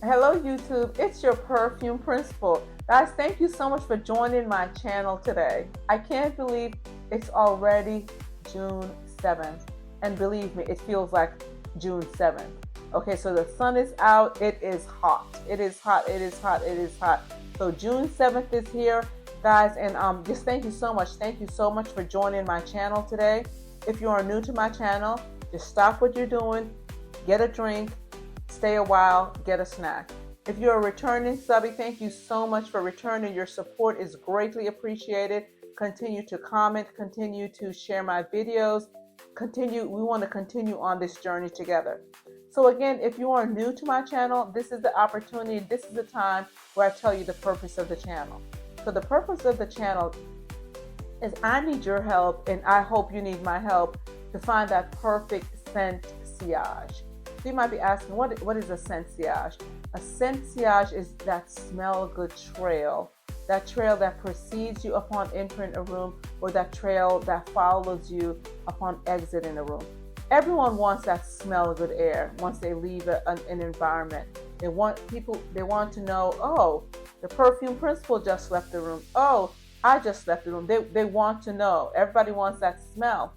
Hello YouTube, it's your perfume principal. Guys, thank you so much for joining my channel today. I can't believe it's already June 7th. And believe me, it feels like June 7th. Okay, so the sun is out, it is hot. It is hot, it is hot, it is hot. So June 7th is here, guys, and just thank you so much. Thank you so much for joining my channel today. If you are new to my channel, just stop what you're doing, get a drink, stay a while, get a snack. If you're a returning subby, thank you so much for returning. Your support is greatly appreciated. Continue to comment, continue to share my videos. We want to continue on this journey together. So again, if you are new to my channel, this is the opportunity, this is the time where I tell you the purpose of the channel. So the purpose of the channel is I need your help, and I hope you need my help to find that perfect scent sillage. So you might be asking, what is a scent sillage? A scent sillage is that smell good trail, that trail that precedes you upon entering a room, or that trail that follows you upon exiting a room. Everyone wants that smell good air once they leave an environment. They want to know, oh, the perfume principal just left the room. Oh, I just left the room. They want to know. Everybody wants that smell.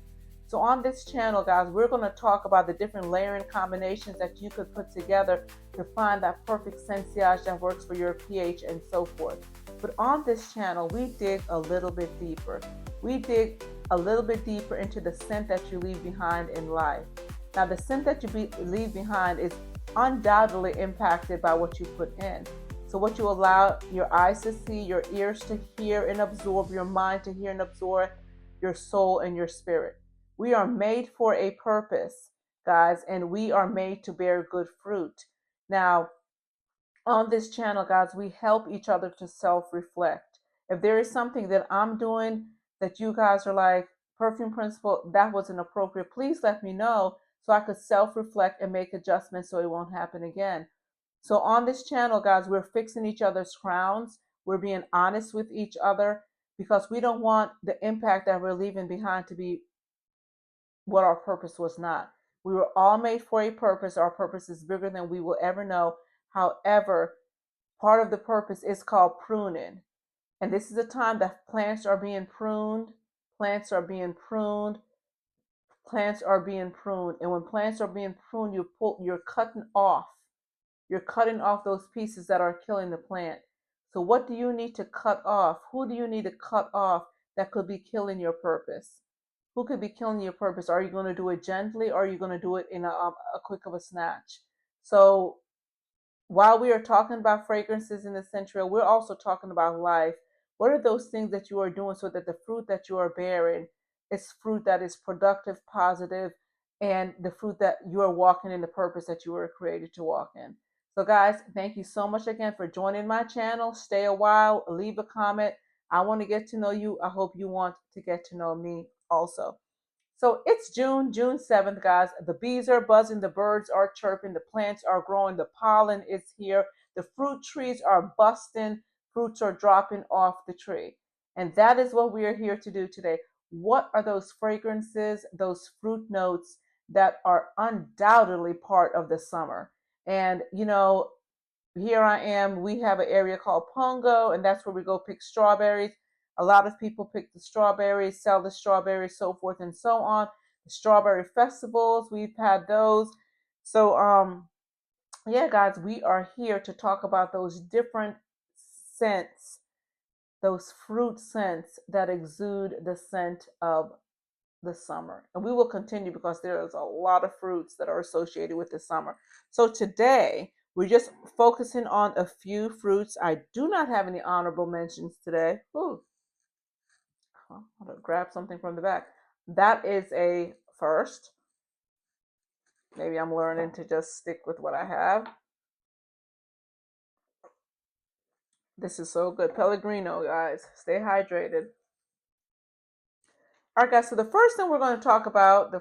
So on this channel, guys, we're going to talk about the different layering combinations that you could put together to find that perfect scent sillage that works for your pH and so forth. But on this channel, we dig a little bit deeper. We dig a little bit deeper into the scent that you leave behind in life. Now, the scent that you leave behind is undoubtedly impacted by what you put in. So what you allow your eyes to see, your ears to hear and absorb, your mind to hear and absorb, your soul and your spirit. We are made for a purpose, guys, and we are made to bear good fruit. Now, on this channel, guys, we help each other to self-reflect. If there is something that I'm doing that you guys are like, perfume principal, that wasn't appropriate, please let me know so I could self-reflect and make adjustments so it won't happen again. So on this channel, guys, we're fixing each other's crowns. We're being honest with each other because we don't want the impact that we're leaving behind to be what our purpose was not. We were all made for a purpose. Our purpose is bigger than we will ever know. However, part of the purpose is called pruning. And this is a time that plants are being pruned. Plants are being pruned. Plants are being pruned. And when plants are being pruned, you're cutting off. You're cutting off those pieces that are killing the plant. So what do you need to cut off? Who do you need to cut off that could be killing your purpose? Who could be killing your purpose? Are you going to do it gently, or are you going to do it in a quick of a snatch? So while we are talking about fragrances in the central, we're also talking about life. What are those things that you are doing so that the fruit that you are bearing is fruit that is productive, positive, and the fruit that you are walking in the purpose that you were created to walk in? So, guys, thank you so much again for joining my channel. Stay a while, leave a comment. I want to get to know you. I hope you want to get to know me also. So it's June 7th, guys. The bees are buzzing, the birds are chirping, the plants are growing, the pollen is here, the fruit trees are busting, fruits are dropping off the tree. And that is what we are here to do today. What are those fragrances, those fruit notes that are undoubtedly part of the summer? And, here I am. We have an area called Pongo, and that's where we go pick strawberries. A lot of people pick the strawberries, sell the strawberries, so forth and so on. The strawberry festivals, we've had those. So, yeah, guys, we are here to talk about those different scents, those fruit scents that exude the scent of the summer. And we will continue because there's a lot of fruits that are associated with the summer. So today, we're just focusing on a few fruits. I do not have any honorable mentions today. Ooh, I'm going to grab something from the back. That is a first. Maybe I'm learning to just stick with what I have. This is so good. Pellegrino, guys. Stay hydrated. All right, guys, so the first scent we're going to talk about,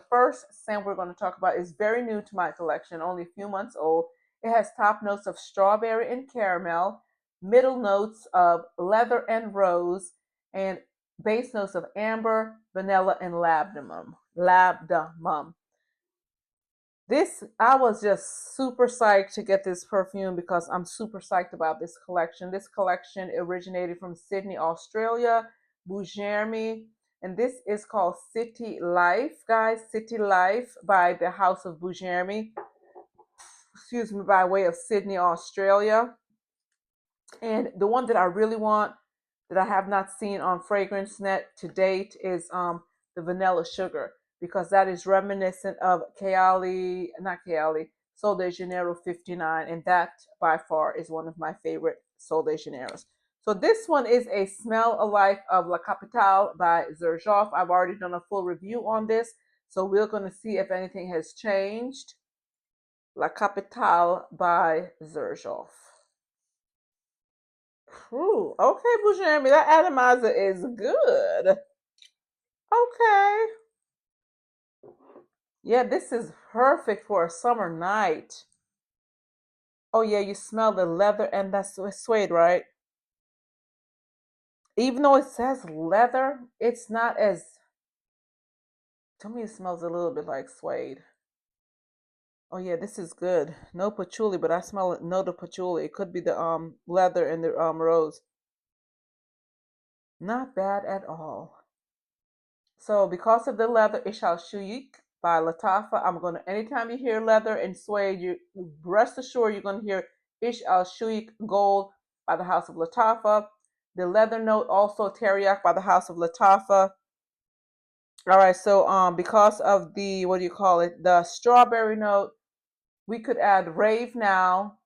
is very new to my collection, only a few months old. It has top notes of strawberry and caramel, middle notes of leather and rose, and base notes of amber, vanilla, and labdanum. This, I was just super psyched to get this perfume because I'm super psyched about this collection. This collection originated from Sydney, Australia, Bougermi, and this is called City Life, guys. City Life by the House of Bougermi. Excuse me, by way of Sydney, Australia. And the one that I really want that I have not seen on FragranceNet to date is the Vanilla Sugar, because that is reminiscent of Kayali, not Kayali, Sol de Janeiro 59, and that by far is one of my favorite Sol de Janeiros. So this one is a smell alike of La Capitale by Xerjoff. I've already done a full review on this, so we're going to see if anything has changed. La Capitale by Xerjoff. Ooh, okay, Bouchermi, that atomizer is good. Okay. Yeah, this is perfect for a summer night. Oh yeah, you smell the leather and that suede, right? Even though it says leather, it's not as, to me it smells a little bit like suede. Oh yeah, this is good. No patchouli, but I smell it. No, the patchouli. It could be the leather and the rose. Not bad at all. So because of the leather, Ish Al Shuyik by Latafa, I'm gonna, anytime you hear leather and suede, you rest assured you're gonna hear Ish Al Shuyik Gold by the House of Latafa. The leather note also Teriyaki by the House of Latafa. All right, so because of the, what do you call it, the strawberry note, we could add Rave Now.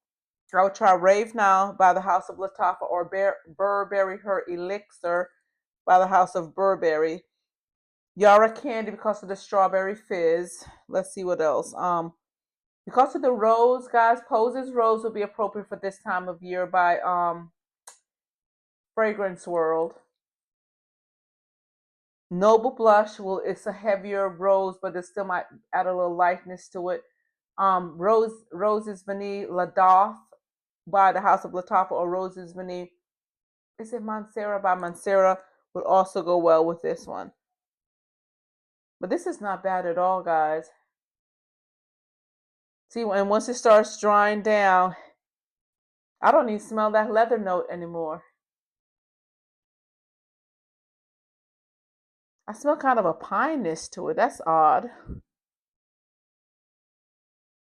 I would try Rave Now by the House of Latafa, or Burberry Her Elixir by the House of Burberry. Yara Candy because of the strawberry fizz. Let's see what else. Because of the rose, guys, Pose's Rose will be appropriate for this time of year by Fragrance World. Noble Blush will, it's a heavier rose, but it still might add a little lightness to it. Roses Vanille Ladoff by the House of Latafa, or Roses Vanille. Is it Mancera by Mancera? Would also go well with this one. But this is not bad at all, guys. See, and once it starts drying down, I don't even smell that leather note anymore. I smell kind of a pineness to it. That's odd.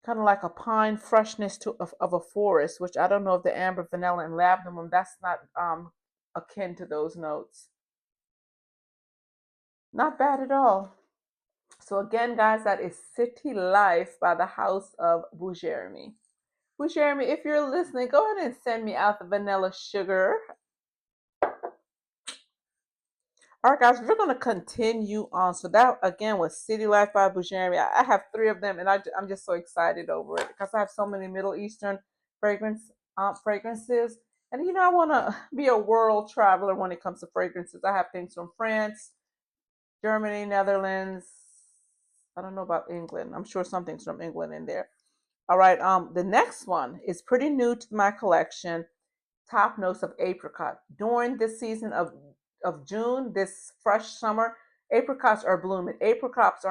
Kind of like a pine freshness of a forest, which I don't know if the amber, vanilla, and lavender, that's not akin to those notes. Not bad at all. So again, guys, that is City Life by the House of Bougermi. Bougermi, if you're listening, go ahead and send me out the vanilla sugar. All right, guys, we're going to continue on. So that, again, was City Life by Bougermi. I have three of them, and I'm just so excited over it because I have so many Middle Eastern fragrances. And, I want to be a world traveler when it comes to fragrances. I have things from France, Germany, Netherlands. I don't know about England. I'm sure something's from England in there. All right, the next one is pretty new to my collection. Top notes of apricot. During this season of June, this fresh summer, apricots are blooming. Apricots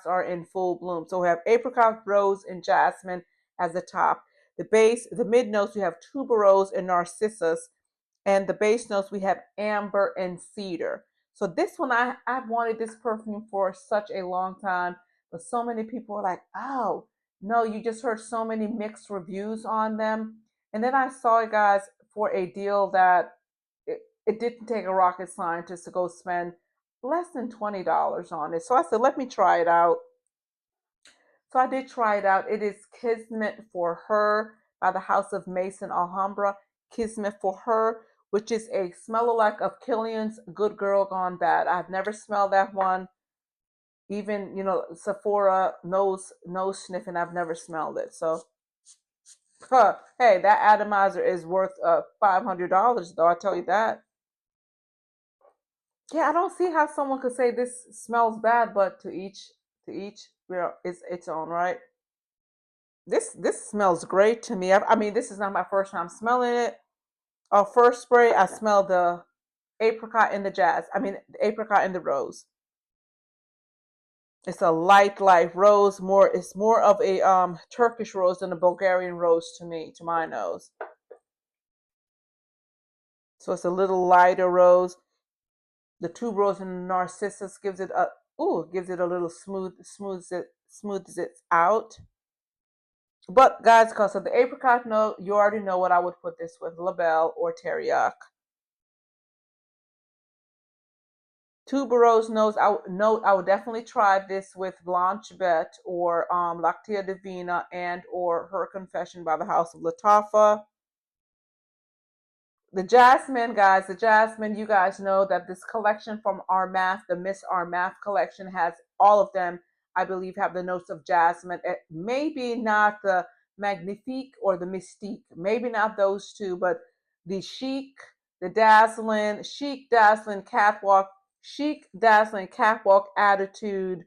are in full bloom. So we have apricot, rose, and jasmine as the top. The mid notes, we have tuberose and narcissus, and the base notes we have amber and cedar. So this one, I've wanted this perfume for such a long time, but so many people are like, oh no, you just heard so many mixed reviews on them. And then I saw it, guys, for a deal that it didn't take a rocket scientist to go spend less than $20 on it. So I said, let me try it out. So I did try it out. It is Kismet for Her by the House of Maison Alhambra. Kismet for Her, which is a smell-alike of Kilian's Good Girl Gone Bad. I've never smelled that one. Even, Sephora nose sniffing, I've never smelled it. So, hey, that atomizer is worth $500, though, I tell you that. Yeah, I don't see how someone could say this smells bad, but to each, is its own, right? This smells great to me. I mean, this is not my first time smelling it. First spray, I smell the apricot and the jazz. I mean, the apricot and the rose. It's a light rose. It's more of a Turkish rose than a Bulgarian rose to me, to my nose. So it's a little lighter rose. The tuberose and the narcissus gives it a little smooths it out. But guys, because of the apricot note, you already know what I would put this with: La Belle or Teriyaki. Tuberose note I would definitely try this with Blanche Bette or Lactea Divina and or Her Confession by the House of Lattafa. The jasmine, guys, the jasmine, you guys know that this collection from Armaf, the Miss Armaf collection, has all of them, I believe, have the notes of jasmine. Maybe not the Magnifique or the Mystique, maybe not those two, but the Chic, the Dazzling, Chic, Dazzling, Catwalk, Attitude,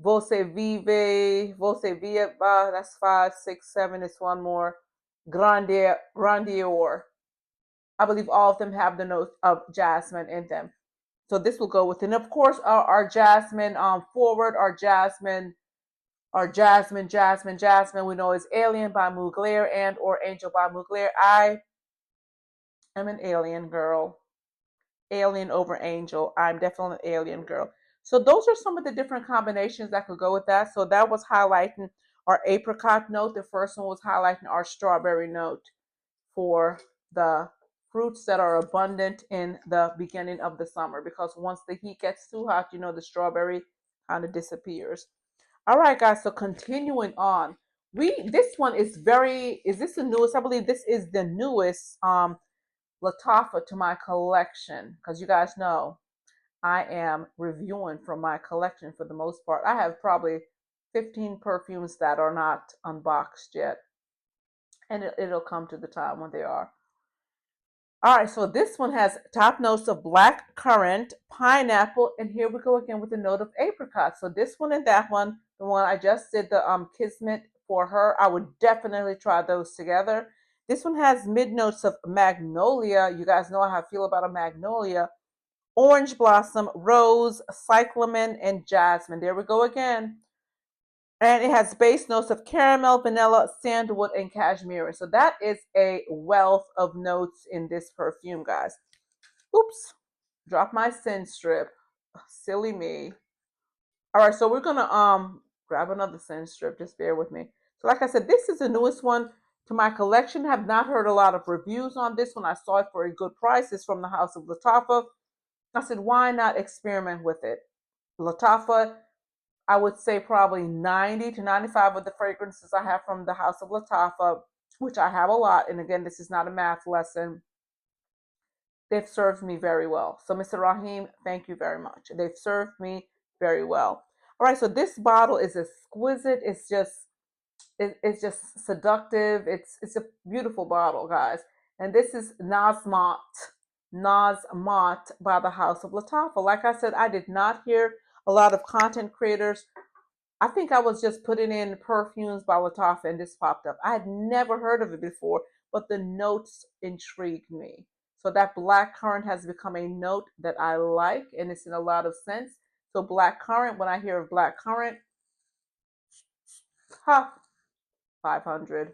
Voce Viva, that's 5, 6, 7, it's one more, Grandior. I believe all of them have the notes of jasmine in them. So this will go with it. And of course, our jasmine forward, jasmine, we know is Alien by Mugler and or Angel by Mugler. I am an alien girl. Alien over Angel. I'm definitely an alien girl. So those are some of the different combinations that could go with that. So that was highlighting our apricot note. The first one was highlighting our strawberry note for the fruits that are abundant in the beginning of the summer, because once the heat gets too hot, you know, the strawberry kind of disappears. All right, guys, so continuing on. This one is this the newest? I believe this is the newest Lattafa to my collection, because you guys know I am reviewing from my collection for the most part. I have probably 15 perfumes that are not unboxed yet, and it'll come to the time when they are. All right, so this one has top notes of black currant, pineapple, and here we go again with the note of apricot. So this one and that one, the one I just did the Kismet for her, I would definitely try those together. This one has mid notes of magnolia. You guys know how I feel about a magnolia. Orange blossom, rose, cyclamen, and jasmine. There we go again. And it has base notes of caramel, vanilla, sandalwood, and cashmere. So that is a wealth of notes in this perfume, guys. Oops, drop my scent strip. Silly me. All right, so we're gonna grab another scent strip. Just bear with me. So, like I said, this is the newest one to my collection. Have not heard a lot of reviews on this one. I saw it for a good price. It's from the House of Lattafa. I said, why not experiment with it? Lattafa, I would say probably 90 to 95 of the fragrances I have from the House of Lattafa, which I have a lot. And again, this is not a math lesson. They've served me very well. So, Mr. Rahim, thank you very much. They've served me very well. All right, so this bottle is exquisite. It's just seductive. It's a beautiful bottle, guys. And this is Nazmat by the House of Lattafa. Like I said, I did not hear a lot of content creators. I think I was just putting in perfumes by Lattafa and this popped up. I had never heard of it before, but the notes intrigued me. So that black currant has become a note that I like, and it's in a lot of scents. So black currant, when I hear of black currant, ha, 500.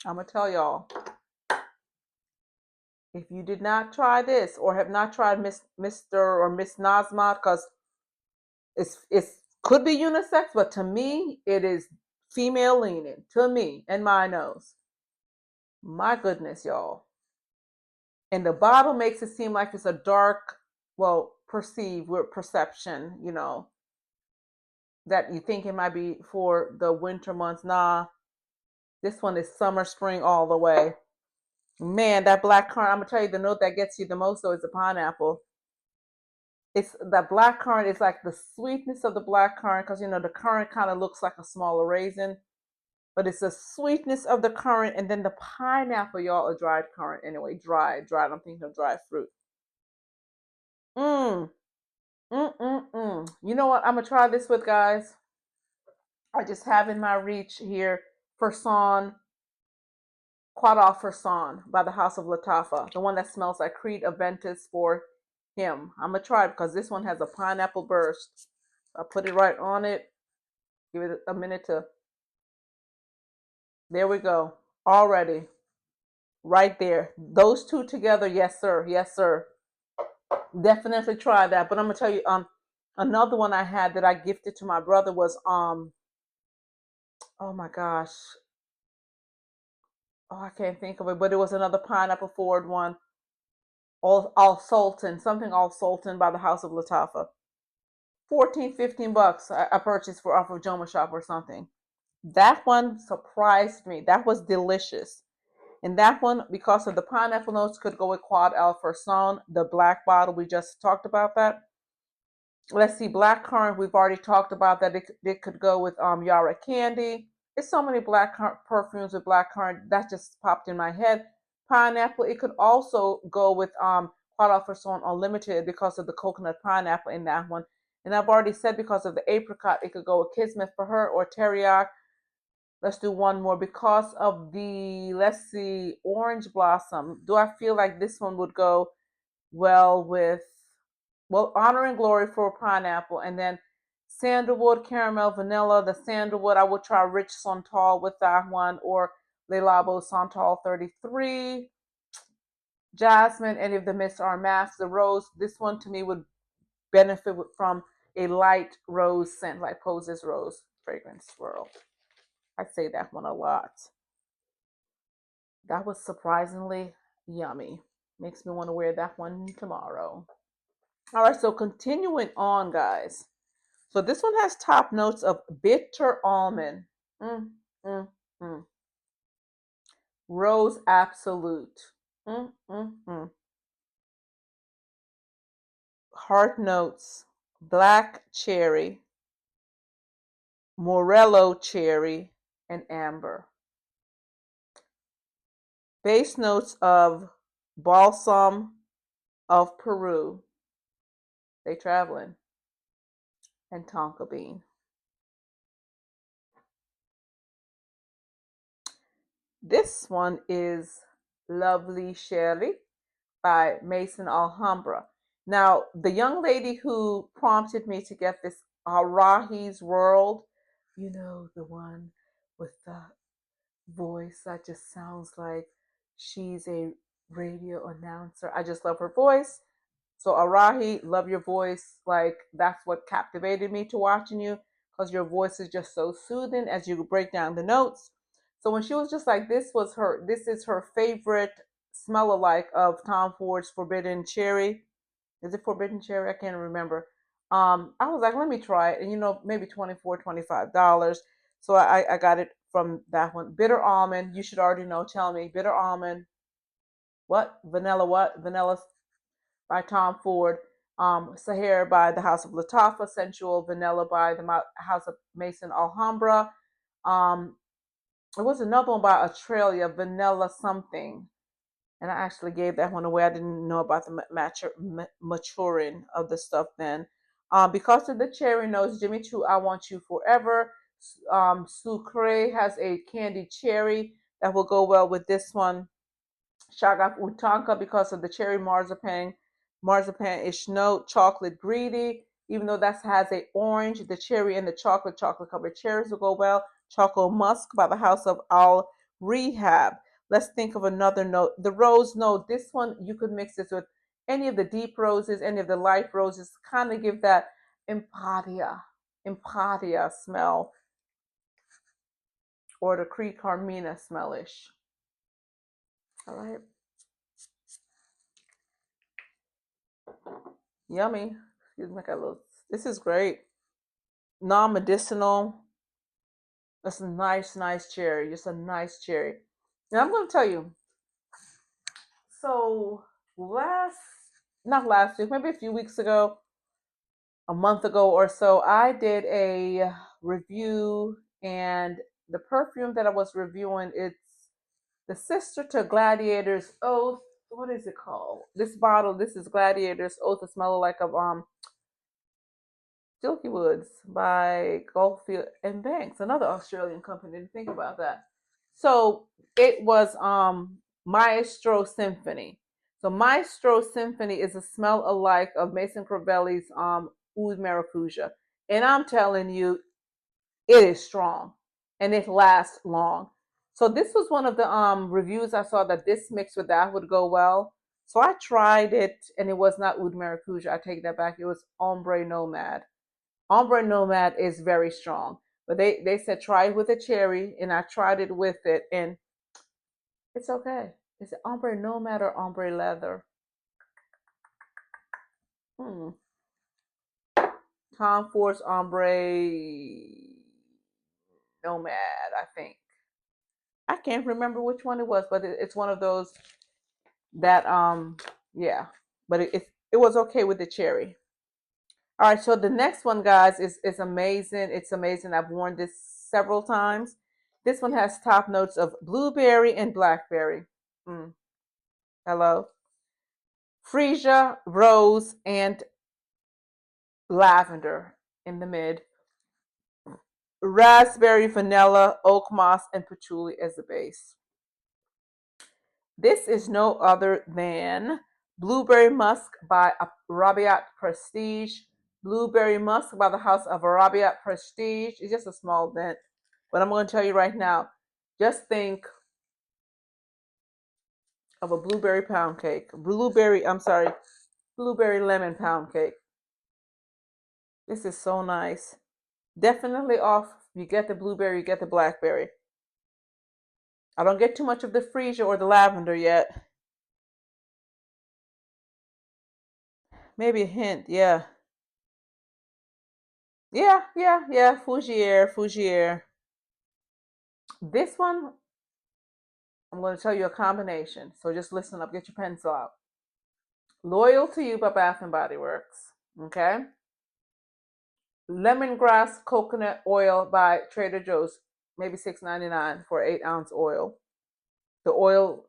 I'm gonna tell y'all, if you did not try this or have not tried Mr. or Miss Nazma, because it's could be unisex, but to me it is female leaning. To me and my nose. My goodness, y'all. And the bottle makes it seem like it's a dark, well, perceived with perception, you know, that you think it might be for the winter months. Nah, this one is summer, spring all the way. Man, that black currant, I'm gonna tell you the note that gets you the most though is the pineapple. It's that black currant is like the sweetness of the black currant, because you know the currant kind of looks like a smaller raisin, but it's the sweetness of the currant, and then the pineapple, y'all, a dried currant anyway, dried. I'm thinking of dried fruit. Mmm, You know what? I'm gonna try this with, guys. I just have in my reach here Person Quad Fersan by the House of Latafa, the one that smells like Creed Aventus for him. I'm gonna try it because this one has a pineapple burst. I put it right on it. Give it a minute to. There we go. Already, right there. Those two together, yes sir, yes sir. Definitely try that. But I'm gonna tell you, another one I had that I gifted to my brother was oh my gosh, oh I can't think of it, but it was another pineapple forward one. All Sultan, something All Sultan by the House of Latafa. 14, 15 bucks I purchased for off of Joma Shop or something. That one surprised me. That was delicious. And that one, because of the pineapple notes, could go with Quad Al Farson, the black bottle. We just talked about that. Let's see, black currant. We've already talked about that. It could go with Yara Candy. There's so many black perfumes with black currant that just popped in my head. Pineapple. It could also go with Quad Al Farson Unlimited because of the coconut pineapple in that one. And I've already said because of the apricot, it could go with Kismet for her or Teriyaki. Let's do one more because of the, let's see, orange blossom. Do I feel like this one would go well with, well, honor and glory for pineapple, and then sandalwood, caramel, vanilla. The sandalwood, I would try rich santal with that one, or Le Labo Santal 33. Jasmine, any of the mists are masked. The rose, this one to me would benefit from a light rose scent, like Pose's Rose Fragrance Swirl. I say that one a lot. That was surprisingly yummy. Makes me want to wear that one tomorrow. All right, so continuing on, guys. So this one has top notes of bitter almond, mm, mm, mm. Rose Absolute, mm, mm, mm. Heart notes, black cherry, morello cherry, and amber. Base notes of balsam of Peru, they traveling, and tonka bean. This one is Lovely Shelly by Maison Alhambra. Now, the young lady who prompted me to get this Arahi's World, you know, the one with the voice that just sounds like she's a radio announcer. I just love her voice. So Arahi, love your voice. Like that's what captivated me to watching you because your voice is just so soothing as you break down the notes. So when she was just like, this is her favorite smell alike of Tom Ford's Forbidden Cherry. Is it Forbidden Cherry? I can't remember. I was like, let me try it. And maybe $24, $25. So I got it from that one. Bitter almond, you should already know. Tell me. Bitter almond. What? Vanilla what? Vanilla by Tom Ford, Sahara by the House of Latafa, Sensual Vanilla by the House of Maison Alhambra. Um, it was another one by Australia, Vanilla something. And I actually gave that one away. I didn't know about the maturing of the stuff then. Because of the cherry notes, Jimmy Choo, I Want You Forever. Sucre has a candied cherry that will go well with this one. Shagaf Utanka because of the cherry marzipan-ish note, chocolate greedy, even though that has a orange, the cherry and the chocolate covered cherries will go well. Choco musk by the House of Al Rehab. Let's think of another note. The rose note. This one you could mix this with any of the deep roses, any of the light roses. Kind of give that empatia smell, or the Creek Carmina smellish. All right. Yummy. Excuse me, this is great. Non-medicinal. That's a nice cherry. Just a nice cherry. Now I'm going to tell you. So not last week, maybe a few weeks ago, a month ago or so, I did a review, and the perfume that I was reviewing, it's the sister to Gladiator's Oath. What is it called? This bottle, this is Gladiator's Oath. It smells like Silky Woods by Goldfield and Banks, another Australian company. To think about that. So it was Maestro Symphony. So Maestro Symphony is a smell alike of Mason Crivelli's Oud Maracuja. And I'm telling you, it is strong and it lasts long. So this was one of the reviews I saw that this mixed with that would go well. So I tried it and it was not Oud Maracuja. I take that back. It was Ombre Nomad. Ombre Nomad is very strong. But they said try it with a cherry, and I tried it with it, and it's okay. Is it Ombre Nomad or Ombre Leather? Hmm. Tom Ford's Ombre Nomad, I think. I can't remember which one it was, but it's one of those that yeah. But it was okay with the cherry. All right, so the next one, guys, is amazing. It's amazing. I've worn this several times. This one has top notes of blueberry and blackberry. Mm, hello. Freesia, rose, and lavender in the mid. Raspberry, vanilla, oak moss, and patchouli as the base. This is no other than Blueberry Musk by Arabiat Prestige. Blueberry Musk by the House of Arabiat Prestige. It's just a small dent. But I'm going to tell you right now, just think of a blueberry pound cake. Blueberry lemon pound cake. This is so nice. Definitely off. You get the blueberry, you get the blackberry. I don't get too much of the freesia or the lavender yet. Maybe a hint, yeah. Yeah. Fougere. This one, I'm going to tell you a combination. So just listen up, get your pencil out. Loyal to You by Bath and Body Works. Okay. Lemongrass coconut oil by Trader Joe's, maybe $6.99 for 8-ounce oil. The oil,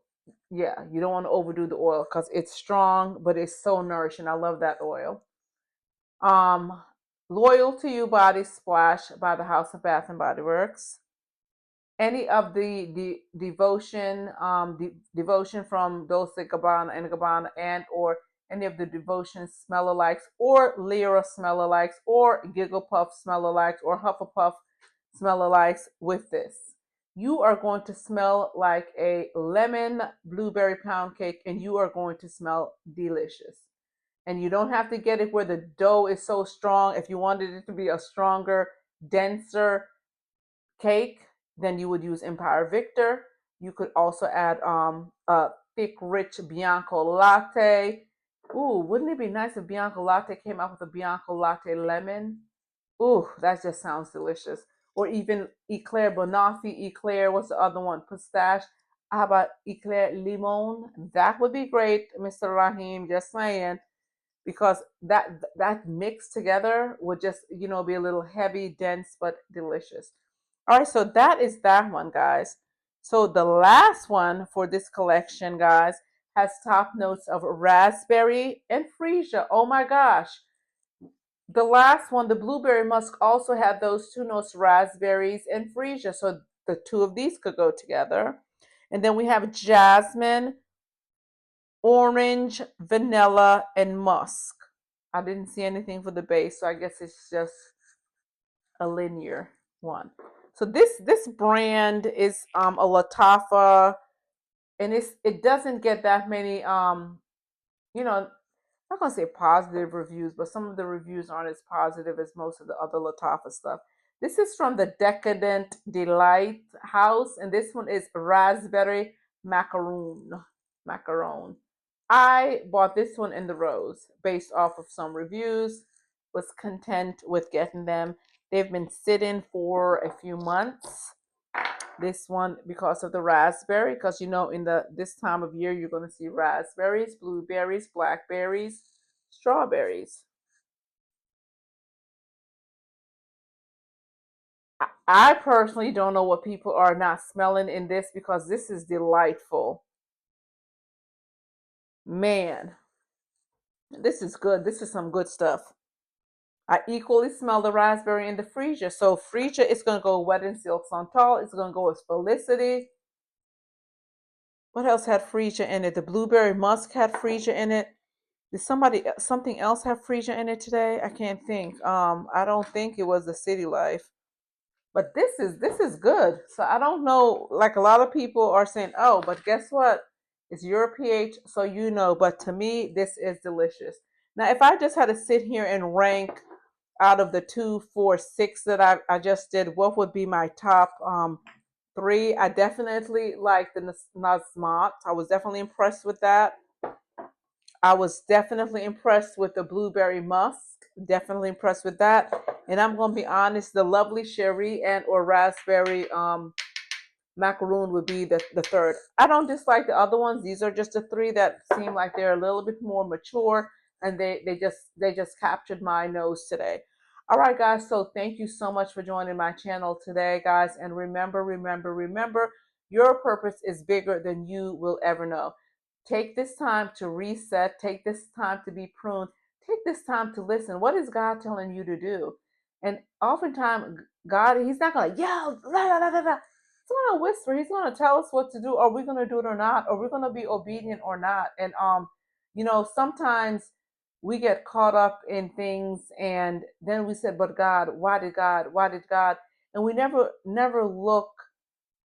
yeah, you don't want to overdo the oil because it's strong, but it's so nourishing. I love that oil. Um, Loyal to You Body Splash by the House of Bath and Body Works. Any of the devotion from Dolce Gabbana and Gabbana, and or any of the devotion smell alikes, or Lyra smell alikes, or Giggle Puff smell alikes, or Hufflepuff smell alikes with this. You are going to smell like a lemon blueberry pound cake, and you are going to smell delicious. And you don't have to get it where the dough is so strong. If you wanted it to be a stronger, denser cake, then you would use Empire Victor. You could also add a thick, rich Bianco latte. Ooh, wouldn't it be nice if Bianco latte came out with a Bianco latte lemon? Ooh, that just sounds delicious. Or even Eclair Banoffee Eclair. What's the other one? Pistache. How about Eclair Limon? That would be great, Mr. Rahim. Just saying, because that mixed together would just be a little heavy, dense, but delicious. All right, so that is that one, guys. So the last one for this collection, guys, has top notes of raspberry and freesia. Oh my gosh. The last one, the blueberry musk, also had those two notes, raspberries and freesia. So the two of these could go together. And then we have jasmine, orange, vanilla, and musk. I didn't see anything for the base, so I guess it's just a linear one. So this brand is a Lattafa, and it doesn't get that many you know, I'm not gonna say positive reviews, but some of the reviews aren't as positive as most of the other Lattafa stuff. This is from the Decadent Delight House, and this one is raspberry macaroon. Macaron. I bought this one in the rose based off of some reviews. Was content with getting them. They've been sitting for a few months. This one because of the raspberry, because in the this time of year you're going to see raspberries, blueberries, blackberries, strawberries. I personally don't know what people are not smelling in this, because this is delightful. Man, this is good. This is some good stuff. I equally smell the raspberry and the freesia. So freesia is going to go Wet and Silk Santal. It's going to go with Felicity. What else had freesia in it? The blueberry musk had freesia in it. Did something else have freesia in it today? I can't think. I don't think it was the City Life. But this is good. So I don't know. Like a lot of people are saying, oh, but guess what? It's your pH, so you know. But to me, this is delicious. Now, if I just had to sit here and rank out of the 2, 4, 6 that I just did, what would be my top three? I definitely like the Nazmat. I was definitely impressed with that. I was definitely impressed with the blueberry musk. Definitely impressed with that. And I'm gonna be honest, the lovely cherry and or raspberry macaroon would be the third. I don't dislike the other ones. These are just the three that seem like they're a little bit more mature, and they just captured my nose today. All right, guys. So thank you so much for joining my channel today, guys. And remember, your purpose is bigger than you will ever know. Take this time to reset. Take this time to be pruned. Take this time to listen. What is God telling you to do? And oftentimes, God, He's not going to yell, la, la, la, la, la. He's going to whisper. He's going to tell us what to do. Are we going to do it or not? Are we going to be obedient or not? And, sometimes we get caught up in things and then we said, but God, why did God? Why did God? And we never look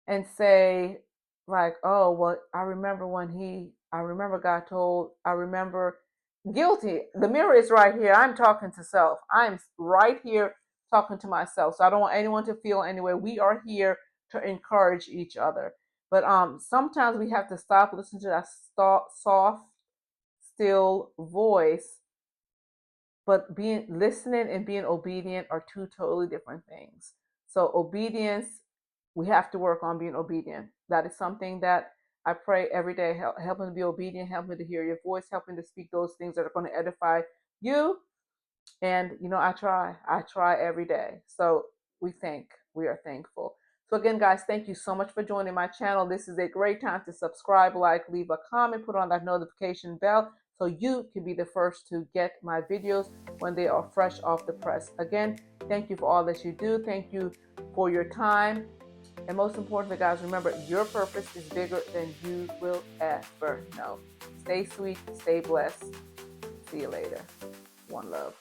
and say, like, oh, well, I remember God told, I remember guilty. The mirror is right here. I'm talking to self. I'm right here talking to myself. So I don't want anyone to feel anyway. We are here to encourage each other. But sometimes we have to stop, listen to that soft, still voice. But being listening and being obedient are two totally different things. So obedience, we have to work on being obedient. That is something that I pray every day. Help me to be obedient. Help me to hear your voice. Help me to speak those things that are going to edify you. And I try. I try every day. So we are thankful. So again, guys, thank you so much for joining my channel. This is a great time to subscribe, like, leave a comment, put on that notification bell so you can be the first to get my videos when they are fresh off the press. Again, thank you for all that you do. Thank you for your time. And most importantly, guys, remember, your purpose is bigger than you will ever know. Stay sweet, stay blessed. See you later. One love.